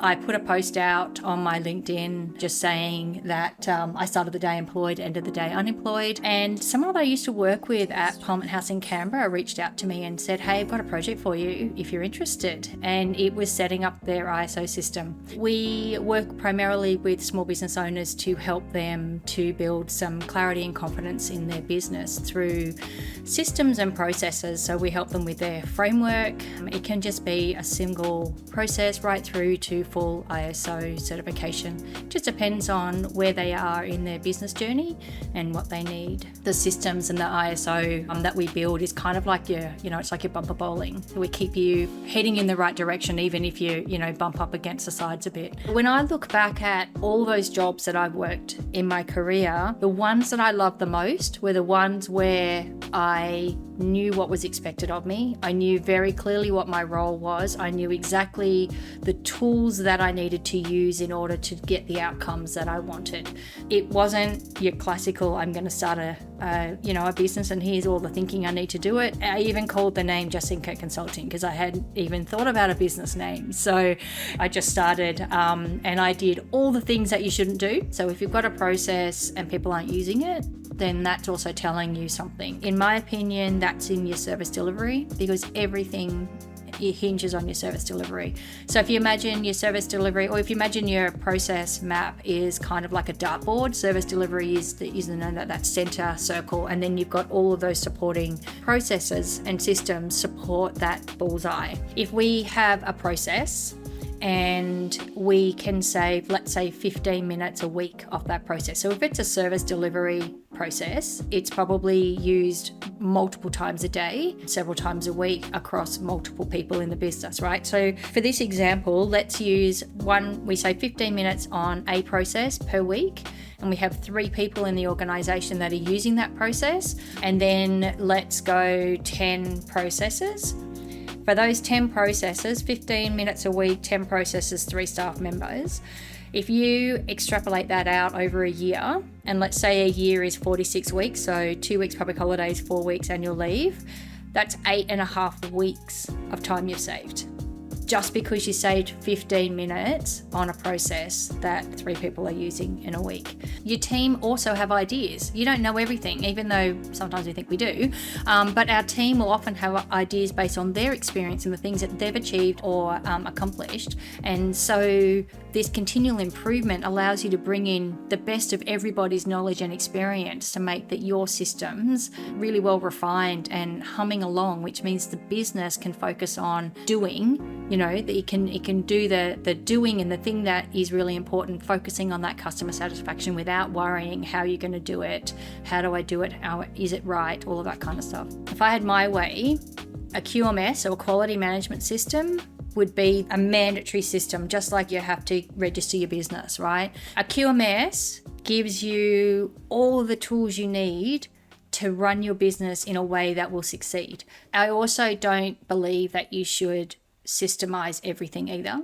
I put a post out on my LinkedIn just saying that I started the day employed, ended the day unemployed. And someone that I used to work with at Parliament House in Canberra reached out to me and said, hey, I've got a project for you if you're interested. And it was setting up their ISO system. We work primarily with small business owners to help them to build some clarity and confidence in their business through systems and processes. So we help them with their framework. It can just be a single process right through to full ISO certification. Just depends on where they are in their business journey and what they need. The systems and the ISO that we build is kind of like it's like your bumper bowling. We keep you heading in the right direction even if you bump up against the sides a bit. When I look back at all those jobs that I've worked in my career, the ones that I loved the most were the ones where I knew what was expected of me. I knew very clearly what my role was. I knew exactly the tools that I needed to use in order to get the outcomes that I wanted. It wasn't your classical, I'm going to start a business and here's all the thinking I need to do it. I even called the name Justeen Kirk Consulting because I hadn't even thought about a business name. So I just started and I did all the things that you shouldn't do. So if you've got a process and people aren't using it, then that's also telling you something. In my opinion, that's in your service delivery because everything it hinges on your service delivery. So if you imagine your service delivery, or if you imagine your process map is kind of like a dartboard, service delivery is that center circle, and then you've got all of those supporting processes and systems support that bullseye. If we have a process and we can save, let's say, 15 minutes a week off that process. So if it's a service delivery process, it's probably used multiple times a day, several times a week across multiple people in the business, right? So for this example, let's use we say 15 minutes on a process per week, and we have 3 people in the organization that are using that process, and then let's go 10 processes. For those 10 processes, 15 minutes a week, 10 processes, 3 staff members. If you extrapolate that out over a year, and let's say a year is 46 weeks, so 2 weeks public holidays, 4 weeks annual leave, that's 8.5 weeks of time you've saved. Just because you saved 15 minutes on a process that 3 people are using in a week. Your team also have ideas. You don't know everything, even though sometimes we think we do, but our team will often have ideas based on their experience and the things that they've achieved or accomplished. And so this continual improvement allows you to bring in the best of everybody's knowledge and experience to make that your systems really well refined and humming along, which means the business can focus on doing, that it can do the doing and the thing that is really important, focusing on that customer satisfaction without worrying how you're going to do it, how do I do it, how is it right, all of that kind of stuff. If I had my way, a QMS or quality management system would be a mandatory system, just like you have to register your business, right? A QMS gives you all the tools you need to run your business in a way that will succeed. I also don't believe that you should systemize everything either.